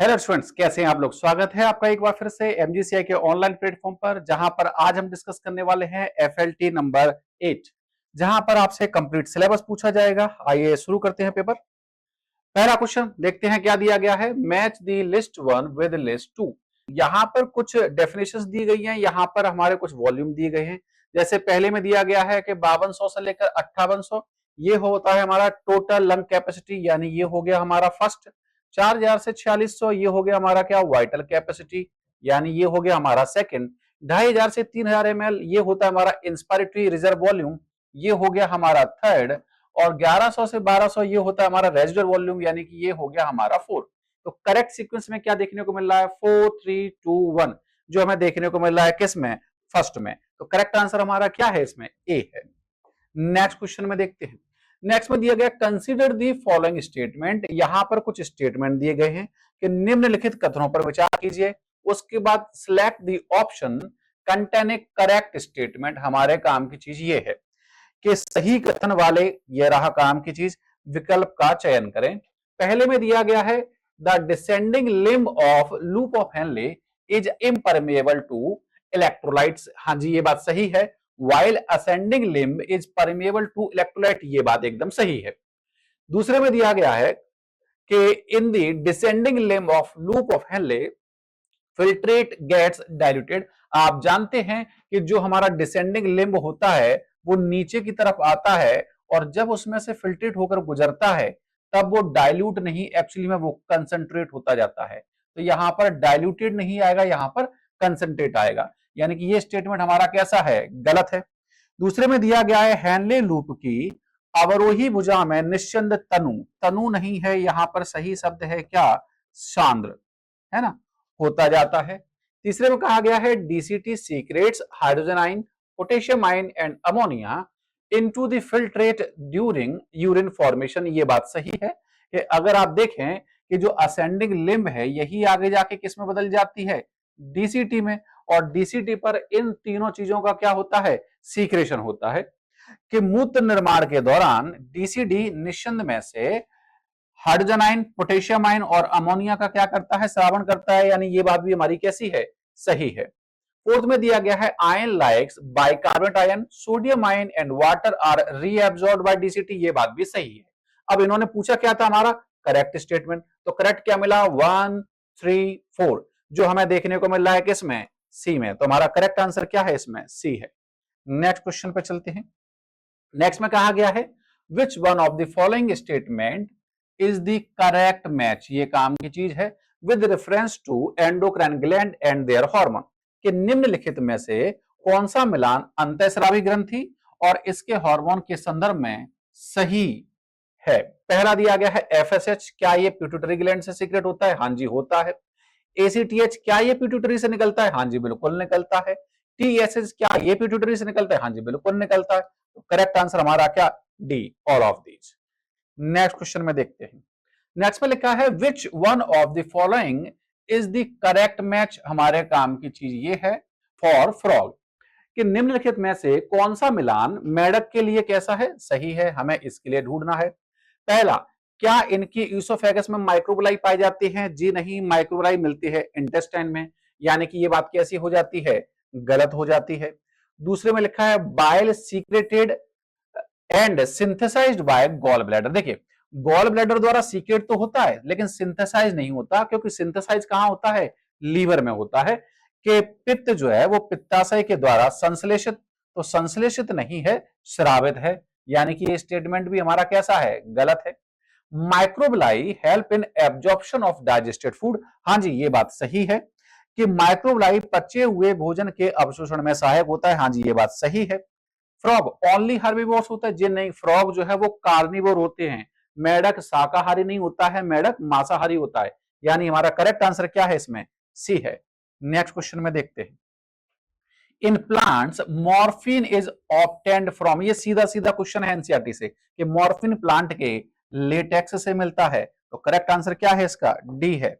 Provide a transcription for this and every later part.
Hello students, कैसे हैं आप लोग। स्वागत है आपका एक बार फिर से एमजीसीआई के ऑनलाइन प्लेटफॉर्म पर, जहां पर आज हम डिस्कस करने वाले हैं एफएलटी नंबर 8, जहां पर आपसे कंप्लीट सिलेबस पूछा जाएगा। आइए शुरू करते हैं पेपर। पहला क्वेश्चन देखते हैं क्या दिया गया है। Match the list 1 with list 2। यहां पर कुछ डेफिनेशंस दी गई हैं, यहां पर हमारे कुछ वॉल्यूम दिए गए हैं। जैसे पहले में दिया गया है कि 5200 से लेकर 5800 ये होता है हमारा टोटल लंग कैपेसिटी, यानी ये हो गया हमारा फर्स्ट। 4000 से 4600 ये हो गया हमारा क्या, वाइटल कैपेसिटी, यानी ये हो गया हमारा सेकंड। 2500 से 3000 ml ये होता है हमारा इंस्पायरेटरी रिजर्व वॉल्यूम, ये हो गया हमारा थर्ड। और 1100 से 1200 ये होता है हमारा रेजिडुअल वॉल्यूम, यानी कि ये हो गया हमारा फोर्थ। तो करेक्ट सीक्वेंस में क्या देखने को मिल रहा है, 4 3 2 1, जो हमें देखने को मिल रहा है किस में, फर्स्ट में। तो करेक्ट आंसर हमारा क्या है इसमें, ए है। नेक्स्ट क्वेश्चन में देखते हैं। नेक्स्ट में दिया गया कंसीडर दी फॉलोइंग स्टेटमेंट। यहां पर कुछ स्टेटमेंट दिए गए हैं कि निम्नलिखित कथनों पर विचार कीजिए। उसके बाद select the option contain A correct statement. हमारे काम की चीज ये है कि सही कथन वाले, ये रहा काम की चीज, विकल्प का चयन करें। पहले में दिया गया है the descending limb of loop of Henle is impermeable to electrolytes. हाँ जी, ये बात सही है। While ascending limb is permeable to electrolyte, ये बात एकदम सही है। दूसरे में दिया गया है कि in the descending limb of loop of Henle filtrate gets diluted. आप जानते हैं कि जो हमारा डिसेंडिंग लिम्ब होता है वो नीचे की तरफ आता है, और जब उसमें से फिल्ट्रेट होकर गुजरता है तब वो डाइल्यूट नहीं, एक्चुअली में वो कंसंट्रेट होता जाता है। तो यहां पर डाइल्यूटेड नहीं आएगा, यहां पर कंसंट्रेट आएगा, यानी कि ये स्टेटमेंट हमारा कैसा है, गलत है। दूसरे में दिया गया है हेनले लूप की अवरोही भुजा में निश्चंद तनु, तनु नहीं है, यहां पर सही शब्द है क्या, सांद्र, है ना, होता जाता है। तीसरे में कहा गया है डीसीटी सीक्रेट्स हाइड्रोजन आइन, पोटेशियम आइन and ammonia into the filtrate during urine formation. ये बात सही है कि अगर आप देखें कि जो असेंडिंग लिम्ब है यही आगे जाके किस में बदल जाती है, डीसीटी में। और डीसीटी पर इन तीनों चीजों का क्या होता है, सीक्रेशन होता है। कि मूत्र निर्माण के दौरान डीसीडी निस्संद में से हाइड्रोजन आयन, पोटेशियम आयन और अमोनिया का क्या करता है, श्रावण करता है, यानी ये बात भी हमारी कैसी है, सही है। फोर्थ में दिया गया है ion likes bicarbonate ion, sodium ion and water are reabsorbed by DCT, ये बात भी सही है। अब इन्होंने पूछा क्या था हमारा, करेक्ट स्टेटमेंट। तो करेक्ट क्या मिला, 1 3 4, जो हमें देखने को मिल रहा है किसमें, सी में। तो हमारा करेक्ट आंसर क्या है इसमें, सी है। नेक्स्ट क्वेश्चन पे चलते हैं। नेक्स्ट में कहा गया है which one of the following statement is the correct match, ये काम की चीज है, with reference to endocrine gland and their hormone. कि निम्नलिखित में से कौन सा मिलान अंतःस्रावी ग्रंथि और इसके हार्मोन के संदर्भ में सही है। पहला दिया गया है एफएसएच, क्या ये पिट्यूटरी ग्लैंड से सीक्रेट होता है, हाँ जी होता है। एसीटीएच, क्या ये पिट्यूटरी से निकलता है, हाँ जी बिल्कुल निकलता है। टीएसएच, क्या ये पिट्यूटरी से निकलता है, हाँ जी बिल्कुल निकलता है। तो करेक्ट आंसर हमारा क्या, D, all of these. Next question में देखते हैं। नेक्स्ट में लिखा है which one of the following is the correct match. हमारे काम की चीज ये है फॉर फ्रॉग, कि निम्नलिखित में से कौन सा मिलान मेढक के लिए कैसा है, सही है, हमें इसके लिए ढूंढना है। पहला, क्या इनकी यूसोफेगस में माइक्रोबलाई पाई जाती है, जी नहीं, माइक्रोबलाई मिलती है इंटेस्टाइन में, यानी कि ये बात कैसी हो जाती है, गलत हो जाती है। दूसरे में लिखा है bile secreted and synthesized by gall bladder. देखिए, गॉल ब्लैडर द्वारा सीक्रेट तो होता है लेकिन सिंथेसाइज नहीं होता, क्योंकि सिंथेसाइज कहां होता है, लीवर में होता है। कि पित्त जो है वो पित्ताशय के द्वारा संश्लेषित, तो संश्लेषित नहीं है, श्रावित है, यानी कि ये स्टेटमेंट भी हमारा कैसा है, गलत है। Microvilli help in absorption of digested food, हाँ जी ये बात सही है कि माइक्रोबलाई पचे हुए भोजन के अवशोषण में सहायक होता है, हाँ जी ये बात सही है। फ्रॉग ओनली हर्बीवोर्स होता है, जी नहीं, फ्रॉग जो है वो कार्निवोर होते हैं। मेढक शाकाहारी नहीं होता है, मेढक मांसाहारी होता है, यानी हमारा करेक्ट आंसर क्या है इसमें, सी है। नेक्स्ट क्वेश्चन में देखते हैं। In plants morphine is obtained from, ये सीधा सीधा क्वेश्चन है एनसीईआरटी से कि मॉर्फिन प्लांट के लेटेक्स से मिलता है। तो करेक्ट आंसर क्या है इसका, डी है।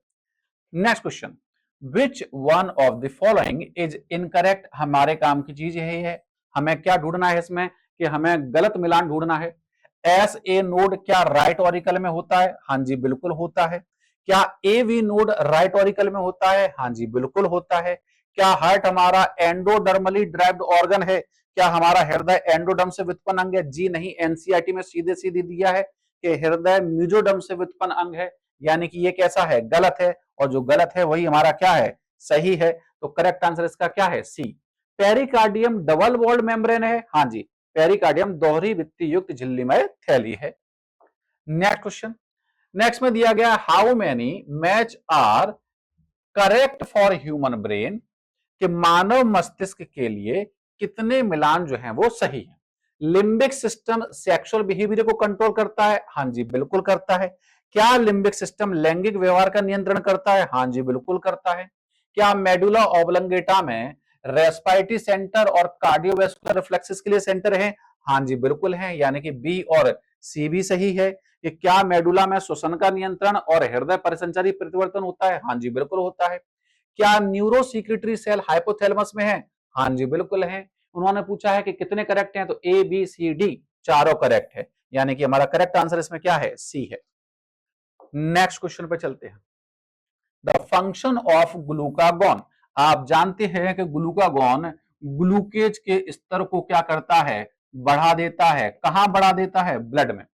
Next question, which one of the following is incorrect. हमारे काम की चीज यही है, हमें क्या ढूंढना है इसमें, कि हमें गलत मिलान ढूंढना है। एस ए नोड क्या राइट ऑरिकल में होता है, हाँ जी बिल्कुल होता है। क्या एवी नोड राइट ऑरिकल में होता है? हाँ जी बिल्कुल होता है। क्या हार्ट हमारा एंडोडर्मली ड्राइव्ड ऑर्गन है? क्या हमारा हृदय एंडोडर्म से व्युत्पन्न अंग है? जी नहीं, एनसीईआरटी में सीधे सीधे दिया है कि हृदय मेसोडर्म से व्युत्पन्न अंग है, यानी कि ये कैसा है? गलत है, और जो गलत है वही हमारा क्या है? सही है। तो करेक्ट आंसर इसका क्या है? सी। पेरिकार्डियम डबल वॉल्ड मेम्ब्रेन है? हाँ जी, पेरिकार्डियम दोहरी भित्ति युक्त झिल्लीमय थैली है। नेक्स्ट क्वेश्चन, नेक्स्ट में दिया गया how many match are correct for human brain, कि मानव मस्तिष्क के लिए कितने मिलान जो हैं वो सही हैं। लिम्बिक सिस्टम सेक्सुअल बिहेवियर को कंट्रोल करता है? हाँ जी बिल्कुल करता है। क्या लिम्बिक सिस्टम लैंगिक व्यवहार का नियंत्रण करता है? हाँ जी बिल्कुल करता है। क्या मेडुला ऑब्लंगेटा में रेस्पिरेटरी सेंटर और कार्डियोवैस्कुलर रिफ्लेक्सेस के लिए सेंटर है? हाँ जी बिल्कुल है, यानी कि बी और सी भी सही है। कि क्या मेडुला में श्वसन का नियंत्रण और हृदय परिसंचारी परिवर्तन होता है? हाँ जी बिल्कुल होता है। क्या न्यूरो सीक्रेटरी सेल हाइपोथैलेमस में है? हाँ जी बिल्कुल है। उन्होंने पूछा है कि कितने करेक्ट हैं, तो ए बी सी डी चारों करेक्ट है, यानी कि हमारा करेक्ट आंसर इसमें क्या है? सी है। नेक्स्ट क्वेश्चन पे चलते हैं। द फंक्शन ऑफ ग्लूकागॉन, आप जानते हैं कि ग्लूकागॉन ग्लूकेज के स्तर को क्या करता है? बढ़ा देता है। कहां बढ़ा देता है? ब्लड में।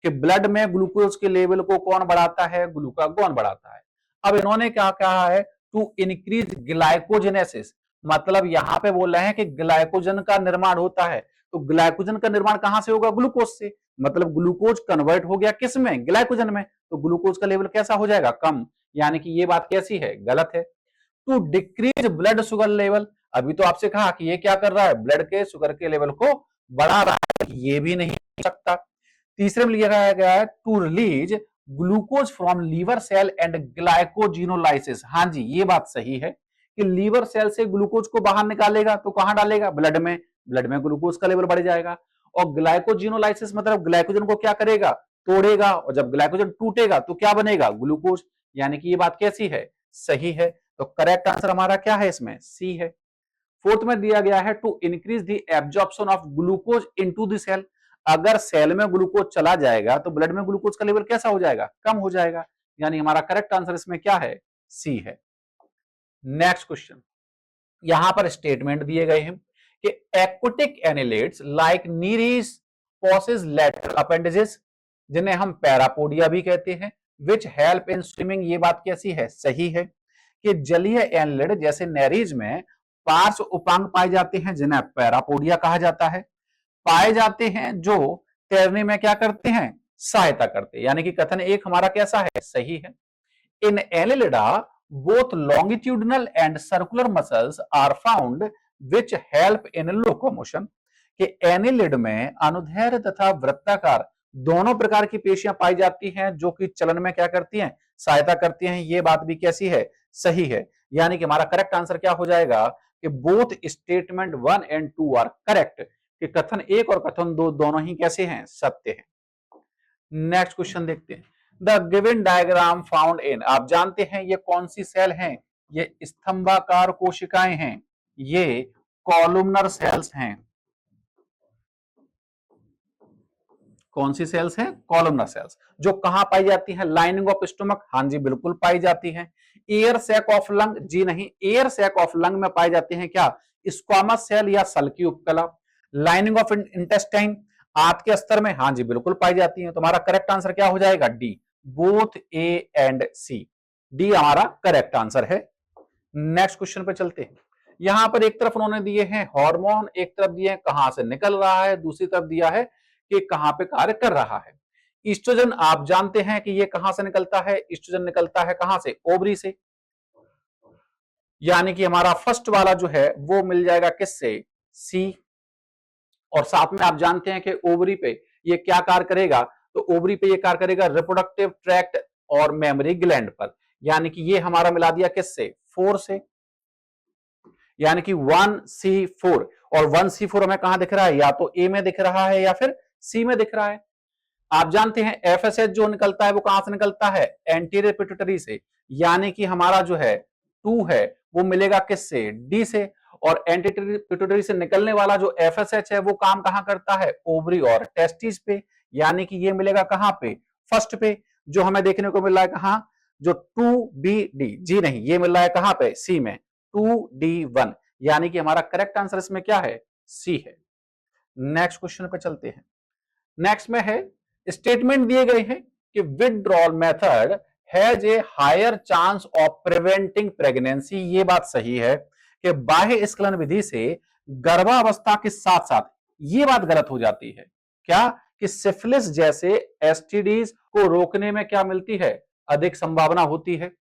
कि ब्लड में ग्लूकोज के लेवल को कौन बढ़ाता है? ग्लूकागॉन बढ़ाता है। अब इन्होंने क्या कहा है? टू इंक्रीज ग्लाइकोजेनेसिस, मतलब यहां पे बोल रहे हैं कि ग्लाइकोजन का निर्माण होता है। तो ग्लाइकोजन का निर्माण कहां से होगा? ग्लूकोज से। मतलब ग्लूकोज कन्वर्ट हो गया किस में? ग्लाइकोजन में। तो ग्लूकोज का लेवल कैसा हो जाएगा? कम। यानी कि ये बात कैसी है? गलत है। To decrease blood sugar level, अभी तो आपसे कहा कि ये क्या कर रहा है? ब्लड के शुगर के लेवल को बढ़ा रहा है, ये भी नहीं हो सकता। तीसरे में लिखा गया है to release glucose from liver cell and glycogenolysis. हाँ जी ये बात सही है कि लीवर सेल से ग्लूकोज को बाहर निकालेगा तो कहां डालेगा? ब्लड में। ब्लड में ग्लूकोज का लेवल बढ़ जाएगा। और ग्लाइकोजिनोलाइसिस मतलब ग्लाइकोजन को क्या करेगा? तोड़ेगा, और जब ग्लाइकोजन टूटेगा तो क्या बनेगा? ग्लूकोज। यानी कि ये बात कैसी है? सही है। तो करेक्ट आंसर हमारा क्या है इसमें? सी है। फोर्थ में दिया गया है to increase the absorption of glucose into the cell, अगर सेल में ग्लूकोज चला जाएगा तो ब्लड में ग्लूकोज का लेवल कैसा हो जाएगा? कम हो जाएगा। यानी हमारा करेक्ट आंसर इसमें क्या है? सी है। नेक्स्ट क्वेश्चन, यहां पर स्टेटमेंट दिए गए हैं कि aquatic annelids like Nereis possess lateral appendages, जिन्हें हम पैरापोडिया भी कहते हैं, विच हेल्प इन स्विमिंग, ये बात कैसी है? सही है। कि जलीय एनिलिड जैसे नेरीज में पार्श्व उपांग पाए जाते हैं जिन्हें पैरापोडिया कहा जाता है, पाए जाते हैं जो तैरने में क्या करते हैं? सहायता करते हैं। यानी कि कथन एक हमारा कैसा है? सही है। इन Annelida both longitudinal and circular muscles are found which help in locomotion, कि एनिलिड में अनुदैर्ध्य तथा वृत्ताकार दोनों प्रकार की पेशियां पाई जाती हैं जो कि चलन में क्या करती हैं? सहायता करती हैं। ये बात भी कैसी है? सही है। यानी कि हमारा करेक्ट आंसर क्या हो जाएगा? कि both statement 1 and 2 are correct, कि कथन एक और कथन दो दोनों ही कैसे हैं? सत्य हैं। नेक्स्ट क्वेश्चन देखते हैं। The given diagram found in, आप जानते हैं ये कौन सी सेल हैं? ये स्तंभाकार कोशिकाएं हैं, ये कॉलुमनर सेल्स हैं। कौन सी सेल्स हैं? Columnar sales. जो कहां पाई जाती हैं? लाइनिंग ऑफ स्टमक, हाँ जी बिल्कुल पाई जाती हैं। एयर सैक ऑफ लंग, जी नहीं, एयर सैक ऑफ लंग में पाई जाती हैं क्या? स्क्वामस सेल या सल्की उपकला। लाइनिंग ऑफ इंटेस्टाइन, आंत के स्तर में, हाँ जी बिल्कुल पाई जाती है। तुम्हारा करेक्ट आंसर क्या हो जाएगा? D, both A and C. D हमारा करेक्ट आंसर है। नेक्स्ट क्वेश्चन पे चलते हैं। यहां पर एक तरफ उन्होंने दिए हैं हार्मोन, एक तरफ दिए हैं कहां से निकल रहा है, दूसरी तरफ दिया है कि कहां पे कार्य कर रहा है। ईस्ट्रोजन आप जानते हैं कि ये कहां से निकलता है? ईस्ट्रोजन निकलता है कहां से? ओवरी से। यानी कि हमारा फर्स्ट वाला जो है वो मिल जाएगा किससे? सी। और साथ में आप जानते हैं कि ओवरी पे ये क्या कार्य करेगा? तो ओवरी पे ये कार्य करेगा रिप्रोडक्टिव ट्रैक्ट और मेमोरी ग्लैंड पर। यानी कि ये हमारा मिला दिया किससे? 4 से। यानी कि 1C4, और 1C4 हमें कहां दिख रहा है? या तो ए में दिख रहा है या फिर सी में दिख रहा है। आप जानते हैं एफएसएच जो निकलता है वो कहां से निकलता है? एंटीरियर पिट्यूटरी से। यानी कि हमारा जो है 2 है वो मिलेगा किससे? डी से। और एंटीरियर पिट्यूटरी से निकलने वाला जो एफएसएच है वो काम कहां करता है? ओवरी और टेस्टिस पे। यानी कि ये मिलेगा कहां पे? फर्स्ट पे। जो हमें देखने को मिल रहा है कहां? जो 2BD, जी नहीं, ये मिल रहा है कहां पे, सी में, 2D1, यानी कि हमारा करेक्ट आंसर इसमें क्या है, सी है। नेक्स्ट क्वेश्चन पे चलते हैं। नेक्स्ट में है, स्टेटमेंट दिए गए हैं कि withdrawal method has a higher chance of preventing pregnancy. ये बात सही है कि बाह्य स्खलन विधि से गर्भावस्था के साथ साथ ये बात गलत हो जाती है क्या, कि सिफिलिस जैसे एसटीडीज को रोकने में क्या मिलती है, अधिक संभावना होती है।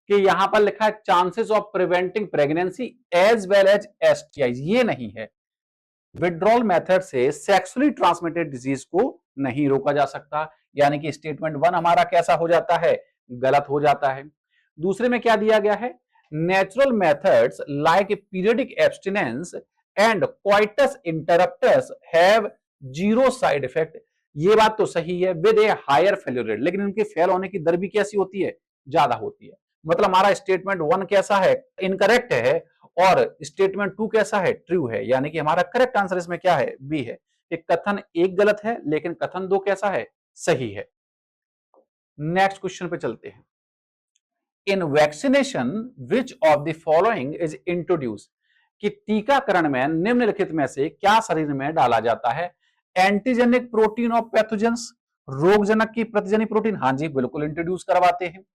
कि यहां पर लिखा है chances of preventing pregnancy as well as STI, ये नहीं है। विड्रॉल मेथड से सेक्सुअली ट्रांसमिटेड डिजीज को नहीं रोका जा सकता, यानी कि स्टेटमेंट 1 हमारा कैसा हो जाता है, गलत हो जाता है। दूसरे में क्या दिया गया है, natural methods like periodic abstinence and coitus interruptus have zero side effect. ये बात तो सही है, with a higher failure rate, लेकिन इनके फेल होने की दर भी कैसी होती है, ज्यादा होती है। मतलब हमारा स्टेटमेंट 1 कैसा है, इनकरेक्ट है, और स्टेटमेंट 2 कैसा है, ट्रू है, यानी कि हमारा करेक्ट आंसर इसमें क्या है, बी है। कि कथन 1 गलत है लेकिन कथन 2 कैसा है, सही है। नेक्स्ट क्वेश्चन पे चलते हैं। In vaccination which of the following is introduce, कि टीकाकरण में निम्नलिखित में से क्या शरीर में डाला जाता है, एंटीजेनिक प्रोटीन ऑफ पैथोजेंस, रोगजनक की प्रतिजनी प्रोटीन, हाँ जी बिल्कुल इंट्रोड्यूस करवाते हैं।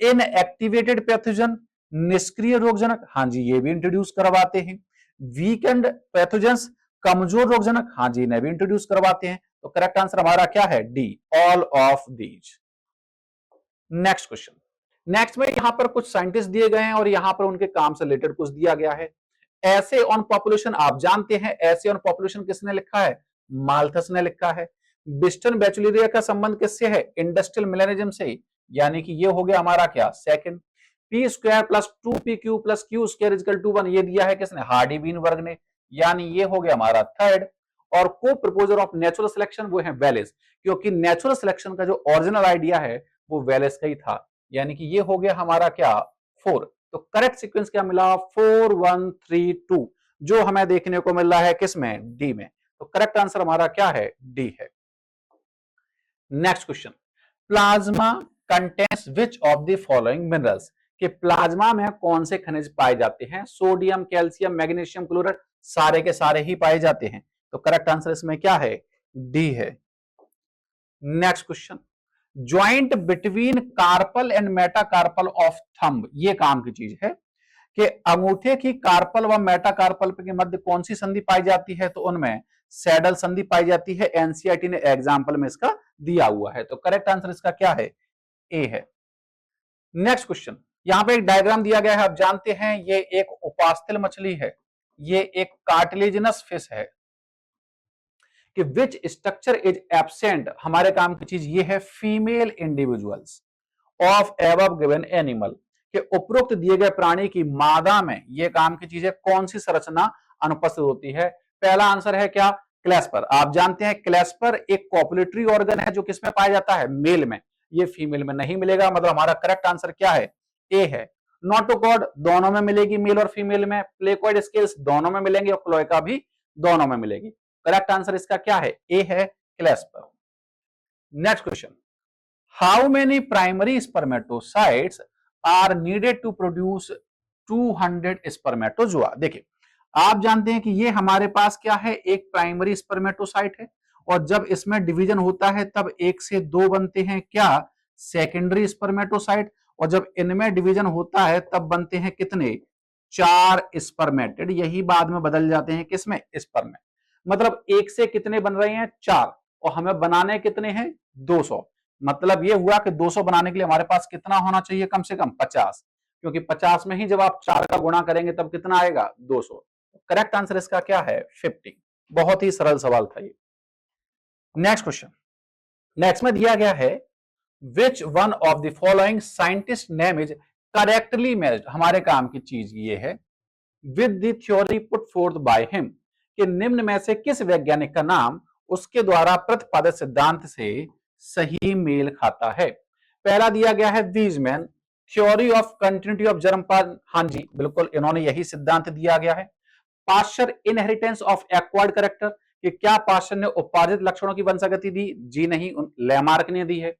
इनएक्टिवेटेड पैथोजन, निष्क्रिय रोगजनक, हाँ जी ये भी इंट्रोड्यूस करवाते हैं। वीकेंड पैथोजेंस, कमजोर रोगजनक, हाँ जी इन्हें भी इंट्रोड्यूस करवाते हैं। तो करेक्ट आंसर हमारा क्या है, D, all of these. Next question. Next में यहां पर कुछ साइंटिस्ट दिए गए हैं और यहां पर उनके काम से रिलेटेड कुछ दिया गया है। ऐसे ऑन पॉपुलेशन, आप जानते हैं ऐसे ऑन पॉपुलेशन किसने लिखा है, माल्थस ने लिखा है। बिस्टन बैचुलेरिया का संबंध किससे है, इंडस्ट्रियल मिलेनिज्म से, यानी कि ये हो गया हमारा क्या, second. P square plus 2PQ plus Q square is equal to 1, ये दिया है किसने, हार्डी बीन वर्ग ने, यानी ये हो गया हमारा थर्ड। और को प्रपोजर ऑफ नेचुरल सिलेक्शन वो है वेलेस, क्योंकि नेचुरल सिलेक्शन का जो ओरिजिनल आइडिया है वो वेलेस का ही था, यानी कि ये हो गया हमारा क्या, 4। तो करेक्ट सीक्वेंस क्या मिला, 4 1 3 2, जो हमें देखने को मिल रहा है किसमें, डी में। तो करेक्ट आंसर हमारा क्या है, डी है। Next question. Plasma contains which of the following minerals, कि प्लाज्मा में कौन से खनिज पाए जाते हैं, सोडियम, कैल्शियम, मैग्नीशियम, क्लोराइड, सारे के सारे ही पाए जाते हैं। तो करेक्ट आंसर इसमें क्या है, डी है। Next question. Joint between carpal and metacarpal of thumb, ये काम की चीज है कि अंगूठे की कार्पल व मेटाकार्पल के मध्य कौन सी संधि पाई जाती है, तो उनमें सैडल संधि पाई जाती है। एनसीईआरटी ने एग्जाम्पल में इसका दिया हुआ है। तो करेक्ट आंसर इसका क्या है, ए है। Next question. यहां पे एक डायग्राम दिया गया है, आप जानते हैं ये एक उपास्थल मछली है, ये एक कार्टिलेजिनस फिश है। कि विच स्ट्रक्चर इज एब्सेंट, हमारे काम की चीज ये है, female individuals of above given animal, के उपरोक्त दिए गए प्राणी की मादा में ये काम की चीज है, कौन सी संरचना अनुपस्थित होती है। पहला आंसर है क्या, क्लेस्पर। आप जानते हैं क्लेस्पर एक कॉपुलेटरी ऑर्गन है जो किसमें पाया जाता है, मेल में, ये फीमेल में नहीं मिलेगा। मतलब हमारा करेक्ट आंसर क्या है, ए है। नोटोकॉर्ड दोनों में मिलेगी, मेल और फीमेल में। प्लेकॉइड स्केल्स दोनों में मिलेंगे और क्लोएका भी दोनों में मिलेगी। करेक्ट आंसर इसका क्या है, ए है, clasper. Next question. How many primary spermatocytes are needed to produce 200 spermatozoa. देखिए आप जानते हैं कि ये हमारे पास क्या है, एक प्राइमरी स्पर्मेटोसाइट है, और जब इसमें डिवीजन होता है तब 1 से 2 बनते हैं क्या, सेकेंडरी स्पर्मेटोसाइट, और जब इनमें डिवीजन होता है तब बनते हैं कितने, 4 स्पर्मेटेड। यही बाद में बदल जाते हैं किसमें, स्पर्म में। मतलब 1 से कितने बन रहे हैं, 4, और हमें बनाने कितने हैं, 200। मतलब ये हुआ कि 200 बनाने के लिए हमारे पास कितना होना चाहिए, कम से कम 50, क्योंकि 50 में ही जब आप 4 का गुणा करेंगे तब कितना आएगा, 200। करेक्ट आंसर इसका क्या है, 50। बहुत ही सरल सवाल था ये। Next question. नेक्स्ट में दिया गया है, which one of the following scientist name is correctly matched, हमारे काम की चीज ये है, with the theory put fourth by him, कि निम्न में से किस वैज्ञानिक का नाम उसके द्वारा प्रतिपादित सिद्धांत से सही मेल खाता है। पहला दिया गया है Weismann, theory of continuity of germplasm, हाँ जी बिल्कुल इन्होंने यही सिद्धांत दिया गया है। Pasteur, inheritance of acquired character, कि क्या पाश्चर ने उपार्जित लक्षणों की वंशागति दी, जी नहीं, लैमार्क ने दी है।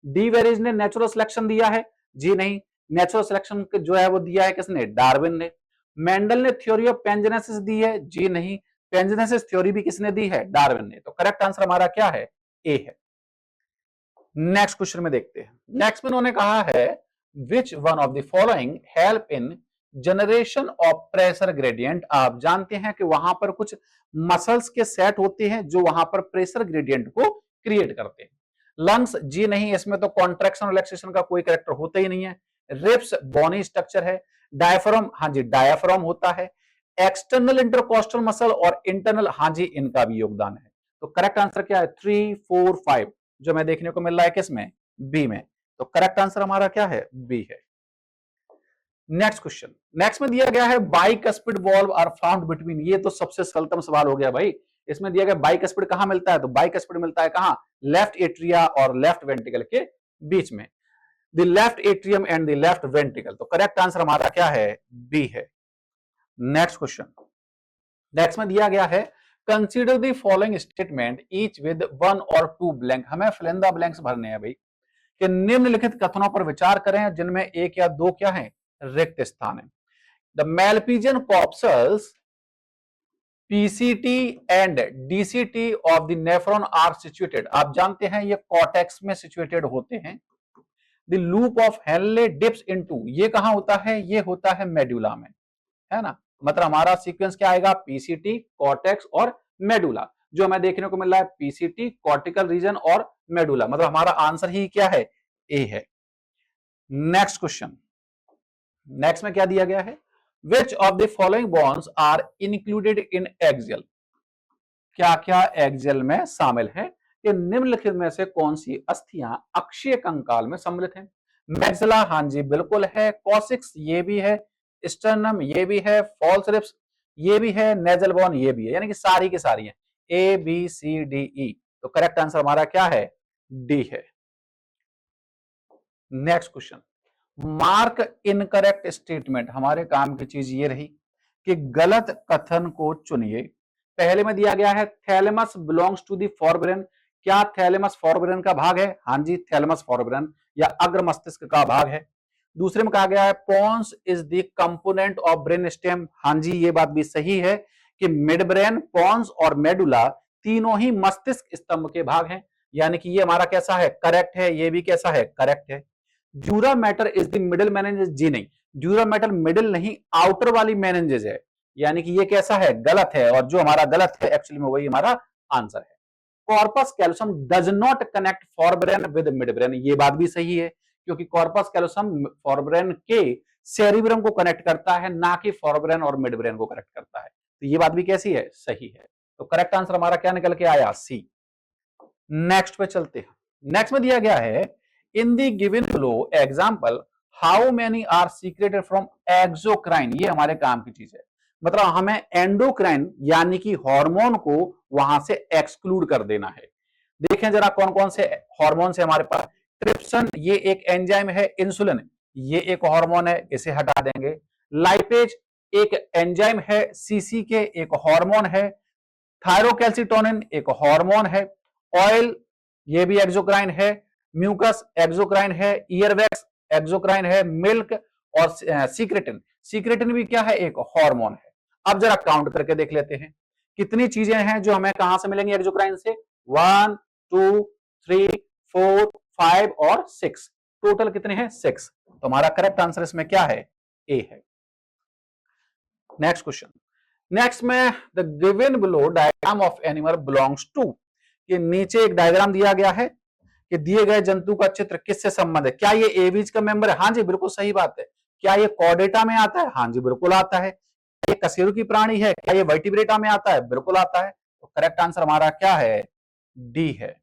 डी वेरिज ने नेचुरल सिलेक्शन दिया है, जी नहीं। नेचुरल सिलेक्शन जो है वो दिया है किसने, डार्विन ने। मेंडल ने थ्योरी ऑफ पेंजेनेसिस दी है, जी नहीं। पेंजेनेसिस थ्योरी भी किसने दी है, डार्विन ने। तो करेक्ट आंसर हमारा क्या है, ए है। नेक्स्ट क्वेश्चन में देखते हैं। नेक्स्ट में उन्होंने कहा है which one of the following help in generation of pressure gradient. आप जानते हैं कि वहां पर कुछ मसल्स के सेट होते हैं जो वहां पर प्रेशर ग्रेडियंट को क्रिएट करते हैं। लंग्स, जी नहीं, इसमें तो कॉन्ट्रैक्शन रिलैक्सेशन का कोई कैरेक्टर होता ही नहीं है। रिब्स बोनी स्ट्रक्चर है। डायफ्राम, हाँ जी डायफ्राम होता है। एक्सटर्नल इंटरकोस्टल मसल और इंटरनल, हाँ जी इनका भी योगदान है। तो करेक्ट आंसर क्या है, 3, 4, 5 जो हमें देखने को मिल रहा है किसमें, बी में। तो करेक्ट आंसर हमारा क्या है, बी है। नेक्स्ट क्वेश्चन, नेक्स्ट में दिया गया है bicuspid valve are found between. ये तो सबसे सरलतम सवाल हो गया भाई। इसमें दिया गया बाइकस्पिड कहां मिलता है, तो बाइकस्पिड मिलता है कहां, लेफ्ट एट्रिया और लेफ्ट वेंट्रिकल के बीच में। The left atrium and the left ventricle. तो करेक्ट आंसर हमारा क्या है, बी है। नेक्स्ट क्वेश्चन, नेक्स्ट में दिया गया है consider the following statement each with 1 और 2 ब्लैंक। हमें फिलेंदा ब्लैंक्स भरने हैं भाई कि निम्नलिखित कथनों पर विचार करें जिनमें एक या दो क्या है, रिक्त स्थान है। The Malpighian corpuscles PCT and DCT of the nephron are situated. आप जानते हैं ये कॉर्टेक्स में सिचुएटेड होते हैं। The loop of Henle dips into, ये कहां होता है, ये होता है मेडुला में, है ना। मतलब हमारा सीक्वेंस क्या आएगा, पीसीटी, कॉर्टेक्स और मेडुला। जो हमें देखने को मिल रहा है पीसीटी, कॉर्टिकल रीजन और मेडुला। मतलब हमारा आंसर ही क्या है, ए है। नेक्स्ट क्वेश्चन, नेक्स्ट में क्या दिया गया है, which of the following bones are included in axial. क्या क्या एक्सियल में शामिल है, कि निम्नलिखित में से कौन सी अस्थियां अक्षीय कंकाल में सम्मिलित हैं। मैक्सिला, हाँ जी बिल्कुल है। कॉसिक्स, ये भी है। स्टर्नम, ये भी है। फॉल्स रिब्स, ये भी है। नेजल बोन, ये भी है। यानी कि सारी की सारी है, A B C D E. तो करेक्ट आंसर हमारा क्या है, डी है। Next question, mark incorrect statement. हमारे काम की चीज ये रही कि गलत कथन को चुनिए। पहले में दिया गया है thalamus belongs to the forebrain. क्या थैलेमस फोरब्रेन का भाग है, हाँ जी थैलेमस फोरब्रेन या अग्र मस्तिष्क का भाग है। दूसरे में कहा गया है pons is the component of brain stem. हाँ जी ये बात भी सही है कि मिड ब्रेन, पोन्स और मेडुला तीनों ही मस्तिष्क स्तंभ के भाग हैं। यानी कि ये हमारा कैसा है, करेक्ट है। ये भी कैसा है, करेक्ट है। Dura mater is the middle meninges, जी नहीं, ड्यूरा मैटर मिडिल नहीं, आउटर वाली मेनेंजेस है। यानी कि ये कैसा है, गलत है। और जो हमारा गलत है एक्चुअली में वही हमारा आंसर है। Corpus callosum does not connect forebrain with mid brain, ये बात भी सही है क्योंकि कॉर्पस कैलोसम फोरब्रेन के सेरिब्रम को कनेक्ट करता है, ना कि फोरब्रेन और मिड ब्रेन को कनेक्ट करता है। तो ये बात भी कैसी है, सही है। तो करेक्ट आंसर हमारा क्या निकल के आया, सी। नेक्स्ट पे चलते हैं। नेक्स्ट में दिया गया है in the given below example how many are secreted from exocrine. ये हमारे काम की चीज है। मतलब हमें एंडोक्राइन यानी कि हार्मोन को वहां से एक्सक्लूड कर देना है। देखें जरा कौन कौन से हार्मोन है हमारे पास। ट्रिप्सन, ये एक एंजाइम है। इंसुलिन, ये एक हार्मोन है, इसे हटा देंगे। लाइपेज एक एंजाइम है, सीसी के एक हार्मोन है। थायरोकैल्सिटोनिन एक हार्मोन है। ऑयल, ये भी एक्सोक्राइन है। म्यूकस एक्सोक्राइन है। ईयरवैक्स एक्सोक्राइन है। मिल्क और सीक्रेटिन, सीक्रेटिन भी क्या है, एक हार्मोन है। अब जरा काउंट करके देख लेते हैं कितनी चीजें हैं जो हमें कहां से मिलेंगी एक्सोक्राइन से। 1 2 3 4 5 और 6, टोटल कितने हैं, 6। तो हमारा करेक्ट आंसर इसमें क्या है, ए है। नेक्स्ट क्वेश्चन, नेक्स्ट में the given below diagram of animal belongs to. ये नीचे एक डायग्राम दिया गया है कि दिए गए जंतु का चित्र किससे संबंध है। क्या ये एवीज का मेंबर है, हाँ जी बिल्कुल सही बात है। क्या ये कॉर्डेटा में आता है, हाँ जी बिल्कुल आता है। क्या ये कशेरुकी प्राणी है, क्या ये वर्टिब्रेटा में आता है, बिल्कुल आता है। तो करेक्ट आंसर हमारा क्या है, डी है।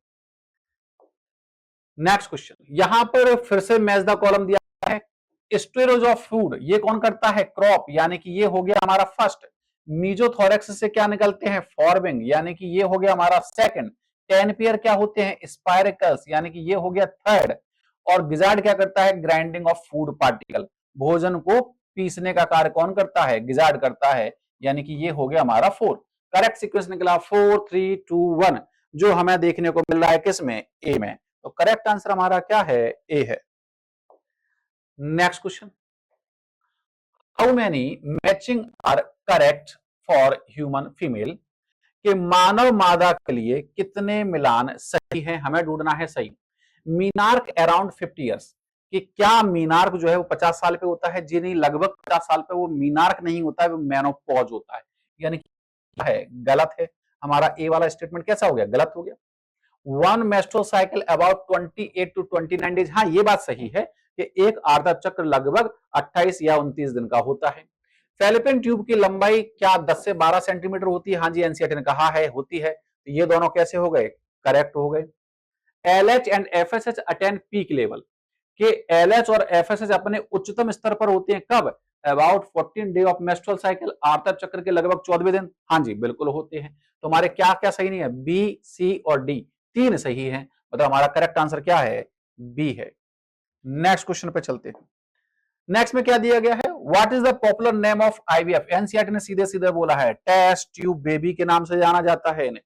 नेक्स्ट क्वेश्चन, यहां पर फिर से मैच द कॉलम दिया है। स्टोरेज ऑफ फूड ये कौन करता है, क्रॉप, यानी कि ये हो गया हमारा फर्स्ट। मीजोथोरेक्स से क्या निकलते हैं, फॉर्मिंग, यानी कि ये हो गया हमारा सेकंड। टेनपियर क्या होते हैं, स्पाइरिकल्स, यानी कि ये हो गया थर्ड। और गिजार्ड क्या करता है, ग्राइंडिंग ऑफ फूड पार्टिकल, भोजन को पीसने का कार्य कौन करता है, गिजार्ड करता है। यानी कि ये हो गया हमारा 4। करेक्ट सीक्वेंस निकला 4 3 2 1 जो हमें देखने को मिल रहा है किसमें, ए में। तो करेक्ट आंसर हमारा क्या है, ए है। Next question, how many matching are correct for human female, कि मानव मादा के लिए कितने मिलान सही हैं, हमें ढूंढना है सही। मीनार्क अराउंड 50 ईयर्स, कि क्या मीनार्क जो है वो 50 साल पे होता है? जी नहीं, लगभग 50 साल पे वो मीनार्क नहीं होता है, वो मेनोपॉज होता है। यानी क्या है? गलत है। हमारा ए वाला स्टेटमेंट कैसा हो गया? गलत हो गया। One menstrual cycle about 28 to 29 days, हाँ ये बात सही है कि एक आर्द्र चक्र लगभग 28 या 29 दिन का होता है। फेलिपियन ट्यूब की लंबाई क्या 10 से 12 सेंटीमीटर होती है? हाँ जी, एनसीईआरटी ने कहा है होती है। तो ये दोनों कैसे हो गए? करेक्ट हो गए। LH and FSH attend peak level, कि एलएच और एफएसएच अपने उच्चतम स्तर पर होते हैं कब? About 14 day of menstrual cycle, आर्द्र चक्र के लगभग 14वें दिन। हाँ जी बिल्कुल होते हैं। तो हमारे क्या क्या सही नहीं है? बी, सी और डी तीन सही है, मतलब हमारा करेक्ट आंसर क्या है? बी है। नेक्स्ट क्वेश्चन पे चलते हैं। नेक्स्ट में क्या दिया गया है? What is the popular name of IVF? NCERT ने सीधे सीधे बोला है टेस्ट ट्यूब बेबी के नाम से जाना जाता है इन्हें।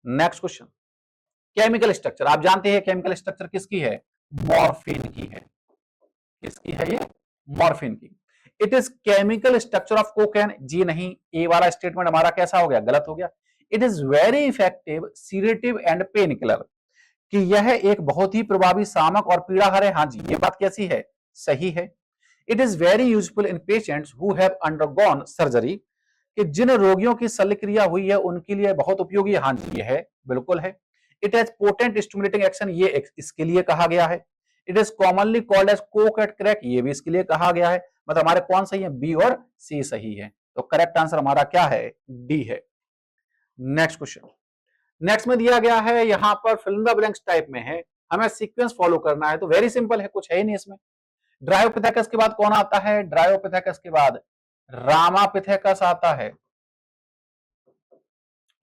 नेक्स्ट क्वेश्चन, केमिकल स्ट्रक्चर, आप जानते हैं केमिकल स्ट्रक्चर किसकी है? मॉर्फिन की है। किसकी है ये? मॉर्फिन की। It is chemical structure of cocaine, जी नहीं, ए वाला स्टेटमेंट हमारा कैसा हो गया? गलत हो गया। It is very effective sedative and pain killer, कि यह एक बहुत ही प्रभावी शामक और पीड़ाहर है। हाँ जी, ये बात कैसी है? सही है। It is very useful in patients who have undergone surgery, कि जिन रोगियों की शल्यक्रिया हुई है उनके लिए बहुत उपयोगी है। हाँ जी, ये है, बिल्कुल है। It has potent stimulating action, ये इसके लिए कहा गया है। It is commonly called as coke at crack, ये भी इसके लिए कहा गया है। मतलब हमारे कौन सही है? बी और सी सही है। तो करेक्ट आंसर हमारा क्या है? डी है। नेक्स्ट क्वेश्चन, नेक्स्ट में दिया गया है यहां पर fill in the blanks type में है, हमें सीक्वेंस फॉलो करना है। तो वेरी सिंपल है, कुछ है ही नहीं इसमें। ड्रायोपिथेकस के बाद कौन आता है? ड्रायोपिथेकस के बाद रामापिथेकस आता है।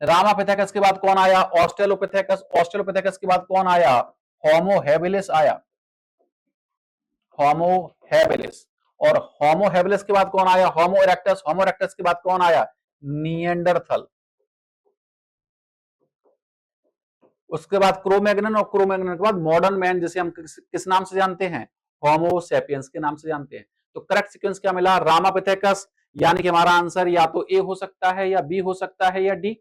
रामापिथेकस के बाद कौन आया? ऑस्ट्रेलोपिथेकस। ऑस्ट्रेलोपिथेकस के बाद कौन आया? होमो हैबिलिस आया। Homo habilis. और होमो हैबिलिस के बाद कौन आया? होमो इरेक्टस। होमो इरेक्टस के बाद कौन आया? निएंडरथल। उसके बाद क्रोमैग्नन, और क्रोमैग्नन के बाद मॉडर्न मैन, जिसे हम किस नाम से जानते हैं? होमो सेपियंस के नाम से जानते हैं। तो करेक्ट सीक्वेंस क्या मिला? रामापिथेकस, यानी कि हमारा आंसर या तो ए हो सकता है या बी हो सकता है या डी।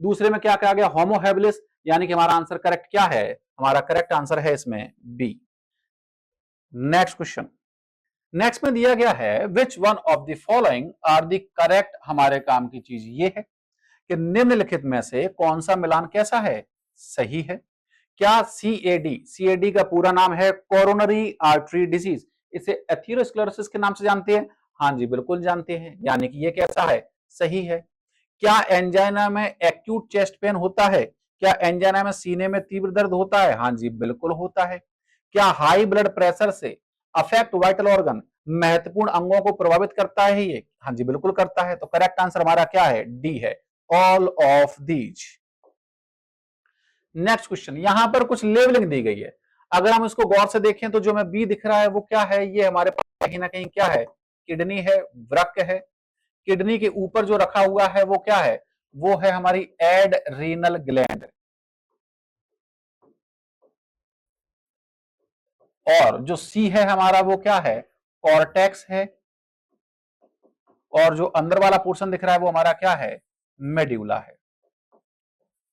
दूसरे में क्या कहा गया? होमो हैबिलिस, यानी कि हमारा आंसर करेक्ट क्या है? हमारा करेक्ट आंसर है इसमें बी। नेक्स्ट क्वेश्चन, नेक्स्ट में दिया गया है which one of the following are the correct, हमारे काम की चीज ये है कि निम्नलिखित में से कौन सा मिलान कैसा है? सही है। क्या सीएडी, सीएडी का पूरा नाम है कोरोनरी आर्टरी डिजीज, इसे एथेरोस्क्लेरोसिस के नाम से जानते हैं? हाँ जी बिल्कुल जानते हैं, यानी कि ये कैसा है? सही है। क्या एंजाइना में एक्यूट चेस्ट पेन होता है? क्या एंजाइना में सीने में तीव्र दर्द होता है? हाँ जी बिल्कुल होता है। क्या हाई ब्लड प्रेशर से अफेक्ट वाइटल ऑर्गन, महत्वपूर्ण अंगों को प्रभावित करता है ये? हाँ जी बिल्कुल करता है। तो करेक्ट आंसर हमारा क्या है? डी है, all of these. Next question, यहां पर कुछ लेवलिंग दी गई है। अगर हम इसको गौर से देखें तो जो हमें बी दिख रहा है वो क्या है? ये हमारे पास कहीं ना कहीं क्या है? किडनी है, वृक्क है। किडनी के ऊपर जो रखा हुआ है वो क्या है? वो है हमारी एडरीनल ग्लैंड। और जो सी है हमारा वो क्या है? कॉर्टेक्स है। और जो अंदर वाला पोर्शन दिख रहा है वो हमारा क्या है? मेड्यूला है।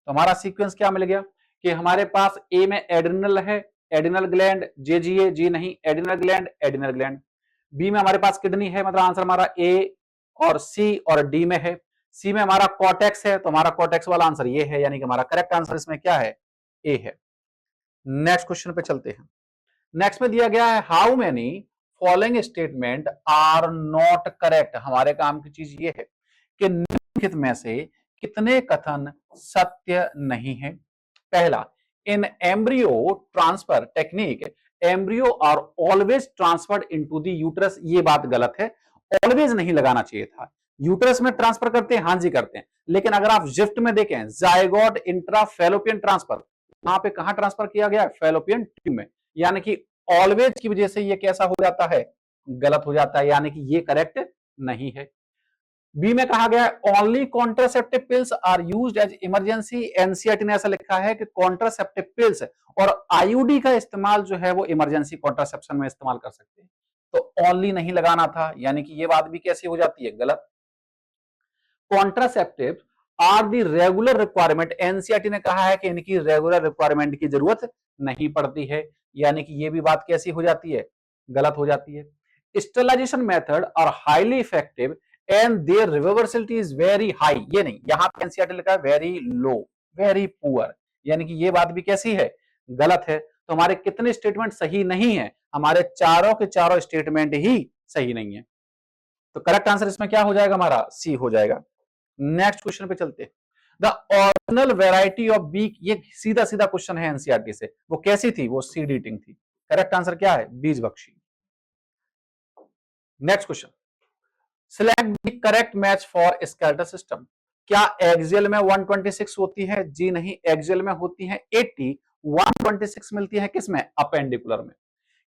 तो हमारा सीक्वेंस क्या मिल गया कि हमारे पास ए में एड्रिनल है, एड्रिनल ग्लैंड, जेजीए, जी नहीं, adrenal gland, adrenal gland. B में हमारे पास किडनी है, मतलब आंसर हमारा ए और सी और डी में है। सी में हमारा कॉर्टेक्स है, तो हमारा कॉर्टेक्स वाला आंसर ये है, यानी कि हमारा करेक्ट आंसर इसमें क्या है? ए है। नेक्स्ट क्वेश्चन पे चलते हैं। नेक्स्ट में दिया गया है how many following statement are not correct, हमारे काम की चीज ये है कि निम्नलिखित में से कितने कथन सत्य नहीं है? पहला, in embryo transfer technique embryo are always transferred into the uterus, ये बात गलत है। ऑलवेज नहीं लगाना चाहिए था। यूट्रस में ट्रांसफर करते हैं, हाँ जी करते हैं, लेकिन अगर आप जिफ्ट में देखें जायगोट इंट्रा फेलोपियन ट्रांसफर, वहां पे कहां ट्रांसफर किया गया? फेलोपियन ट्यूब में। यानी कि ऑलवेज की वजह से ये कैसा हो जाता है? गलत हो जाता है, यानी कि ये करेक्ट नहीं है। बी में कहा गया है only contraceptive pills are used as emergency. NCERT ने ऐसा लिखा है कि कॉन्ट्रासेप्टिव पिल्स और आईयूडी का इस्तेमाल जो है वो इमरजेंसी कॉन्ट्रासेप्शन में इस्तेमाल कर सकते हैं, तो ओनली नहीं लगाना था, यानी कि ये बात भी कैसी हो जाती है, गलत। Contraceptive are the regular requirement, NCERT ने कहा है कि इनकी रेगुलर रिक्वायरमेंट की जरूरत नहीं पड़ती है, यानी कि ये भी बात कैसी हो जाती है, गलत हो जाती है। Sterilization method are highly effective and their reversibility is very high, ये नहीं, यहां पे एनसीईआरटी लिखा है वेरी लो, वेरी पुअर, यानी कि ये बात भी कैसी है, गलत है। तो हमारे कितने स्टेटमेंट सही नहीं है, हमारे चारों के चारों स्टेटमेंट ही सही नहीं है, तो करेक्ट आंसर इसमें क्या हो जाएगा, हमारा सी हो जाएगा। नेक्स्ट क्वेश्चन पे चलते हैं। The original variety of beak, ये सीधा सीधा क्वेश्चन है एनसीईआरटी से, वो कैसी थी, वो सीड ईटिंग थी। करेक्ट आंसर क्या है, बीज बख्शी। Next question, select the correct match for skeletal system. क्या एक्सियल में 126 होती है, जी नहीं, एक्सियल में होती है 80, 126 मिलती है किसमें, अपेंडिकुलर में।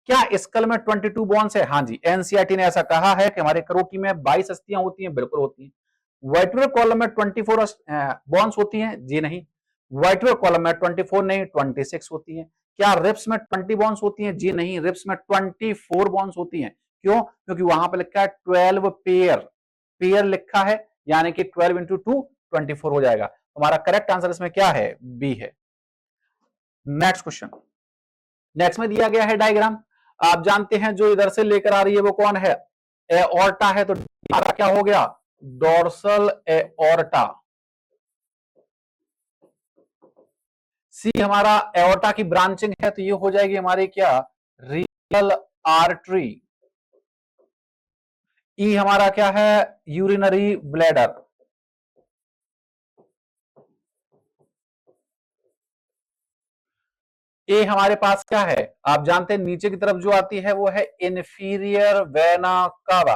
क्या स्कल में 22 बॉन्स है, हाँ जी, एनसीईआरटी ने ऐसा कहा है कि हमारे करोटी में 22 अस्थियां होती हैं, बिल्कुल होती हैं। वर्टिब्रल कॉलम में 24 बॉन्स होती हैं, जी नहीं। वर्टिब्रल कॉलम में 24 नहीं, 26 होती हैं। क्या रिप्स में 20 बॉन्स होती हैं, जी नहीं, रिप्स में 24 बॉन्स होती हैं। क्यों, क्योंकि वहां पर लिखा है 12 पेयर, पेयर लिखा है, यानी कि 12 इंटू 2 24 हो जाएगा। हमारा करेक्ट आंसर इसमें क्या है, बी है। नेक्स्ट क्वेश्चन, नेक्स्ट में दिया गया है डायग्राम, आप जानते हैं जो इधर से लेकर आ रही है वो कौन है, एओर्टा है, तो हमारा क्या हो गया, डोर्सल एओर्टा। सी हमारा एओर्टा की ब्रांचिंग है, तो ये हो जाएगी हमारी क्या, रीनल आर्टरी। ई हमारा क्या है, यूरिनरी ब्लैडर। ए हमारे पास क्या है, आप जानते हैं नीचे की तरफ जो आती है वो है इंफीरियर वेना कावा,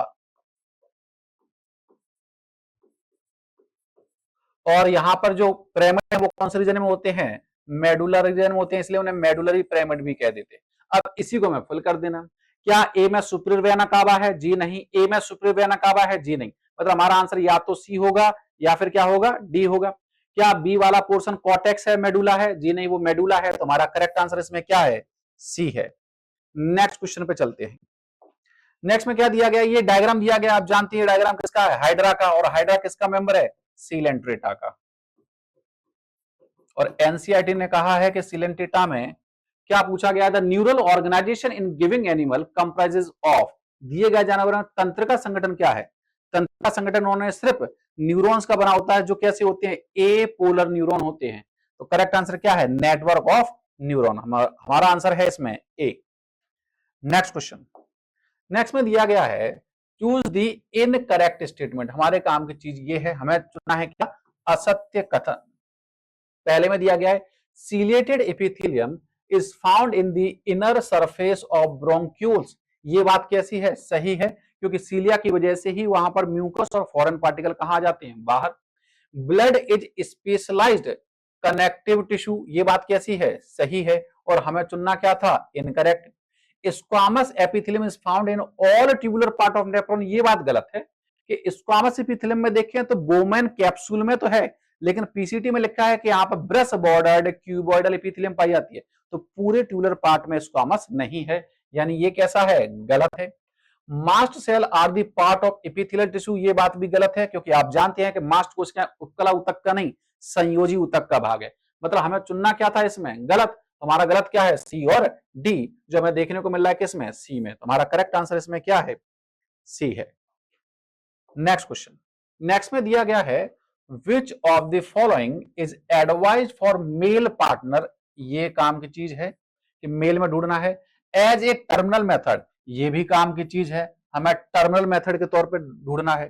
और यहां पर जो पिरामिड है वो कौन से रीजन में होते हैं, मेडुलर रीजन में होते हैं, इसलिए उन्हें मेडुलरी पिरामिड भी कह देते हैं। अब इसी को मैं फुल कर देना, क्या ए में सुपीरियर वेना कावा है, जी नहीं, ए में सुपीरियर वेना कावा है, जी नहीं, मतलब हमारा आंसर या तो सी होगा या फिर क्या होगा, डी होगा। क्या बी वाला पोर्शन कॉटेक्स है, मेडुला है, जी नहीं, वो मेडुला है, तो हमारा करेक्ट आंसर इसमें क्या है, सी है। नेक्स्ट क्वेश्चन पे चलते हैं। नेक्स्ट में क्या दिया गया, ये डायग्राम दिया गया, आप जानते हैं डायग्राम किसका है, हाइड्रा का, और हाइड्रा किसका मेंबर है, सीलेंट्रेटा का। और एनसीईआरटी ने कहा है कि सिलेंट्रेटा में क्या पूछा गया, the neural organization in giving animal comprises of, दिए गए जानवर में तंत्र का संगठन क्या है, तंत्र का संगठन उन्होंने सिर्फ न्यूरॉन्स का बना होता है, जो कैसे होते हैं, ए पोलर न्यूरॉन होते हैं। तो करेक्ट आंसर क्या है, नेटवर्क ऑफ न्यूरॉन, हमारा आंसर है इसमें ए। नेक्स्ट क्वेश्चन, नेक्स्ट में दिया गया है चूज दी इनकरेक्ट स्टेटमेंट, हमारे काम की चीज ये है, हमें चुनना है क्या, असत्य कथन। पहले में दिया गया है ciliated epithelium is found in the inner surface of bronchioles, ये बात कैसी है, सही है, क्योंकि सीलिया की वजह से ही वहां पर म्यूकस और फॉरेन पार्टिकल कहां जाते हैं, बाहर। Blood is specialized connective tissue, ये बात कैसी है, सही है, और हमें चुनना क्या था, incorrect. Squamous epithelium is found in all tubular part of nephron, ये बात गलत है कि स्क्वामस एपिथेलियम में देखें तो बोमेन कैप्सूल में तो है, लेकिन पीसीटी में लिखा है कि यहाँ पर ब्रश बॉर्डर्ड क्यूबॉइडल एपिथेलियम पाई जाती है, तो पूरे ट्यूबुलर पार्ट में स्क्वामस नहीं है, यानी ये कैसा है, गलत है। Mast cell are the part of epithelial tissue, ये बात भी गलत है, क्योंकि आप जानते हैं कि मास्ट कोशिका उपकला ऊतक का नहीं, संयोजी ऊतक का भाग है, मतलब हमें चुनना क्या था इसमें, गलत। हमारा गलत क्या है, सी और डी, जो हमें देखने को मिल रहा है किसमें, सी में, तो हमारा करेक्ट आंसर इसमें क्या है, सी है। नेक्स्ट क्वेश्चन, नेक्स्ट में दिया गया है which of the following is advise for male partner, ये काम की चीज है कि मेल में ढूंढना है, एज ए टर्मिनल मेथड, ये भी काम की चीज है, हमें टर्मिनल मेथड के तौर पे ढूंढना है,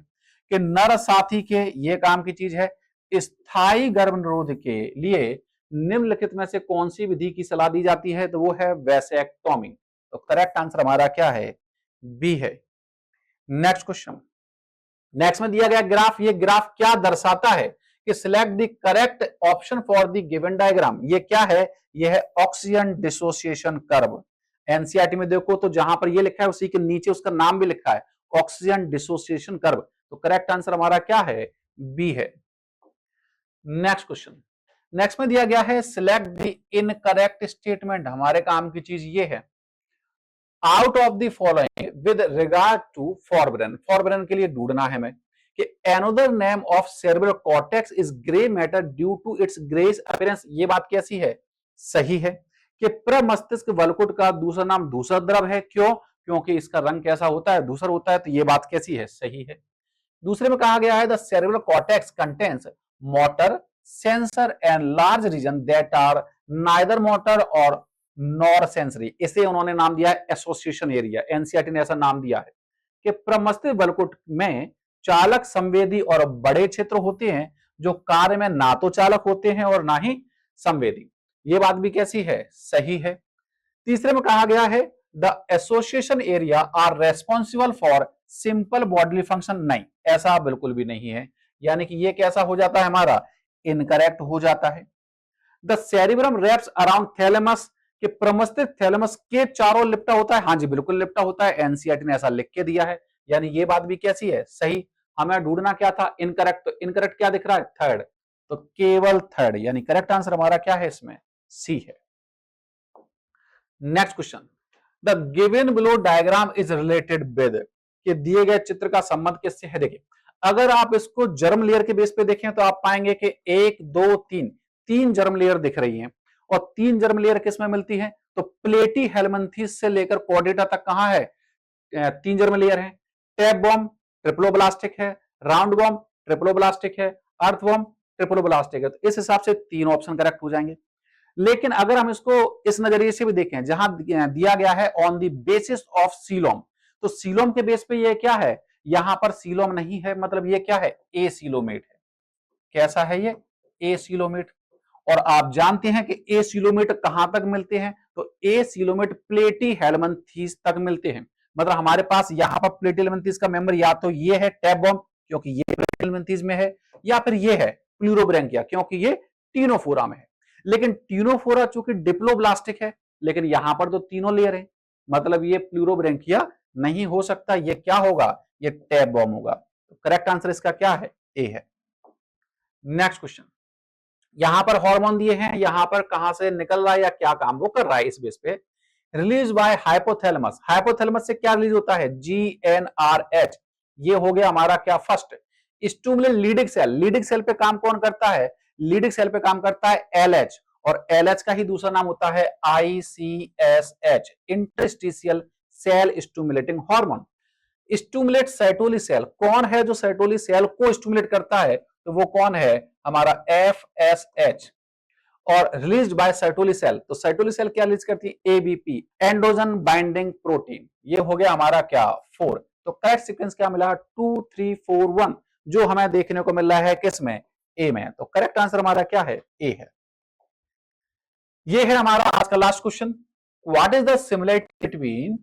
कि नर साथी के, ये काम की चीज है, स्थायी गर्भनिरोध के लिए निम्नलिखित में से कौन सी विधि की सलाह दी जाती है, तो वो है वैसेक्टोमी, तो करेक्ट आंसर हमारा क्या है, बी है। नेक्स्ट क्वेश्चन, नेक्स्ट में दिया गया ग्राफ, ये ग्राफ क्या दर्शाता है, कि select the correct option for the given diagram, ये क्या है, ये है ऑक्सीजन डिसोसिएशन कर्व। एनसीईआरटी में देखो तो जहां पर ये लिखा है उसी के नीचे उसका नाम भी लिखा है, ऑक्सीजन डिसोसिएशन कर्व, तो करेक्ट आंसर हमारा क्या है, बी है। नेक्स्ट क्वेश्चन, नेक्स्ट में दिया गया है सिलेक्ट द इनकरेक्ट स्टेटमेंट। हमारे काम की चीज ये है, out of the following with regard to forebrain. Forebrain के लिए ढूंढना है मैं कि another name of cerebral cortex is grey matter due to its greys appearance. ये बात कैसी है, सही है कि प्रमस्तिष्क वलकुट का दूसरा नाम धूसर द्रव है। क्यों, क्योंकि इसका रंग कैसा होता है, धूसर होता है। तो ये बात कैसी है, सही है। दूसरे में कहा गया है the cerebral cortex contains motor sensor and large region that are neither motor और नॉर सेंसरी। इसे उन्होंने नाम दिया है एसोसिएशन एरिया। एनसीईआरटी ने ऐसा नाम दिया है कि प्रमस्तिष्क वलकुट में चालक, संवेदी और बड़े क्षेत्र होते हैं जो कार्य में ना तो चालक होते हैं और ना ही संवेदी। ये बात भी कैसी है, सही है। तीसरे में कहा गया है the association area are responsible for simple bodily function. नहीं, ऐसा बिल्कुल भी नहीं है, यानी कि ये कैसा हो जाता है, हमारा इनकरेक्ट हो जाता है। The cerebrum wraps around thalamus, कि प्रमस्तिष्क थैलेमस के चारों लिपटा होता है। हाँ जी, बिल्कुल लिपटा होता है। एनसीईआरटी ने ऐसा लिख के दिया है, यानी ये बात भी कैसी है, सही। हमें ढूंढना क्या था, इनकरेक्ट। तो इनकरेक्ट क्या दिख रहा है, थर्ड, तो केवल थर्ड, यानी करेक्ट आंसर हमारा क्या है, इसमें सी है। Next question, the given below diagram is related with, कि दिए गए चित्र का संबंध किससे है। देखिए, अगर आप इसको जर्म लेयर के बेस पे देखें तो आप पाएंगे कि 1 2 3 तीन जर्म लेयर दिख रही हैं। और तीन जर्म लेयर किस में मिलती है, तो प्लेटी हेलमिंथेस से लेकर कॉर्डेटा तक कहां है, तीन जर्म लेयर है। टैप बॉम्ब ट्रिप्लोब्लास्टिक है, राउंड बॉम्ब ट्रिप्लोब्लास्टिक है, अर्थ बॉम्ब ट्रिप्लोब्लास्टिक है। तो इस हिसाब से तीन ऑप्शन करेक्ट हो जाएंगे। लेकिन अगर हम इसको इस नजरिए से भी देखें, जहां दिया गया है on the basis of coelom, तो सीलोम के बेस पे ये क्या है, यहां पर सीलोम नहीं है, मतलब ये क्या है, ए सीलोमेट है। कैसा है ये, ए सीलोमेट। और आप जानते हैं कि ए सीलोमेट कहां तक मिलते हैं, तो ए सीलोमेट प्लेटी हेलमिंथेस तक मिलते हैं। मतलब हमारे पास यहां पर प्लेटी हेलमिंथेस का मेंबर या तो ये है टैप बॉम्ब, क्योंकि ये प्लेटी हेलमिंथेस में है, या फिर ये है प्लूरोब्रैंकिया, क्योंकि ये टीनोफोरा में है। लेकिन टीनोफोरा चूंकि डिप्लोब्लास्टिक है, लेकिन यहां पर तो तीनों लेयर है, मतलब ये प्लूरोब्रैंकिया नहीं हो सकता। ये क्या होगा, ये टैप बॉम्ब होगा। तो करेक्ट आंसर इसका क्या है, ए है। नेक्स्ट क्वेश्चन, यहां पर हार्मोन दिए हैं, यहां पर कहां से निकल रहा है या क्या काम वो कर रहा है, इस बेस पे रिलीज बाय हाइपोथैलेमस। हाइपोथैलेमस से क्या रिलीज होता है, जीएनआरएच। ये हो गया हमारा क्या, first. Stimulate leading cell, leading cell पे काम कौन करता है, लीडिंग सेल पे काम करता है एलएच, और एलएच का ही दूसरा नाम होता है ICSH, interstitial cell stimulating hormone. Stimulate साइटोली सेल, कौन है जो साइटोली सेल को स्टिमुलेट करता है, तो वो कौन है, हमारा एफएसएच। और रिलीज्ड बाय साइटोली सेल, तो साइटोली सेल क्या रिलीज करती है, एबीपी, एंडोजन बाइंडिंग प्रोटीन। ये हो गया हमारा क्या, 4। तो करेक्ट सीक्वेंस क्या मिला, 2 3 4 1, जो हमें देखने को मिल रहा है किसमें, ए में। तो करेक्ट आंसर हमारा क्या है, ए है। ये है हमारा आज का last question, what is the similarity between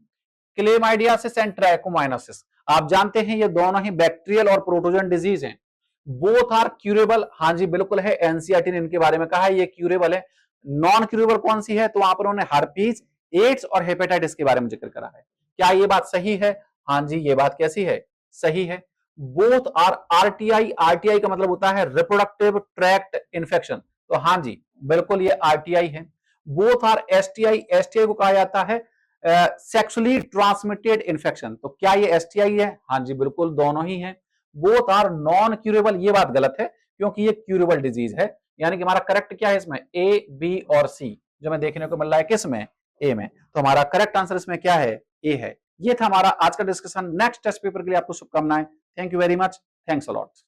chlamydiasis and trichomoniasis. आप जानते हैं ये दोनों ही बैक्टीरियल और प्रोटोजन डिजीज हैं। बोथ आर क्यूरेबल, हाँ जी बिल्कुल है, एनसीईआरटी ने इनके बारे में कहा है ये क्यूरेबल है। नॉन क्यूरेबल कौन सी है, तो वहां पर उन्होंने हर्पीज, एड्स और हेपेटाइटिस के बारे में जिक्र करा है। क्या ये बात सही है, हाँ जी ये बात कैसी है, सही है। बोथ आर आरटीआई, आरटीआई का मतलब होता है रिप्रोडक्टिव ट्रैक्ट इंफेक्शन, तो हाँ जी बिल्कुल ये आरटीआई है। बोथ आर एसटीआई, एसटीआई को कहा जाता है सेक्सुअली ट्रांसमिटेड इन्फेक्शन, तो क्या ये एसटीआई है, हाँ जी बिल्कुल दोनों ही है। बोथ आर नॉन क्यूरेबल, ये बात गलत है क्योंकि ये क्यूरेबल डिजीज है, यानी कि हमारा करेक्ट क्या है इसमें, ए बी और सी, जो हमें देखने को मिल रहा है किसमें, ए में। तो हमारा करेक्ट आंसर इसमें क्या है, ए है। ये था हमारा आज का डिस्कशन। नेक्स्ट टेस्ट पेपर के लिए आपको शुभकामनाएं। Thank you very much, thanks a lot.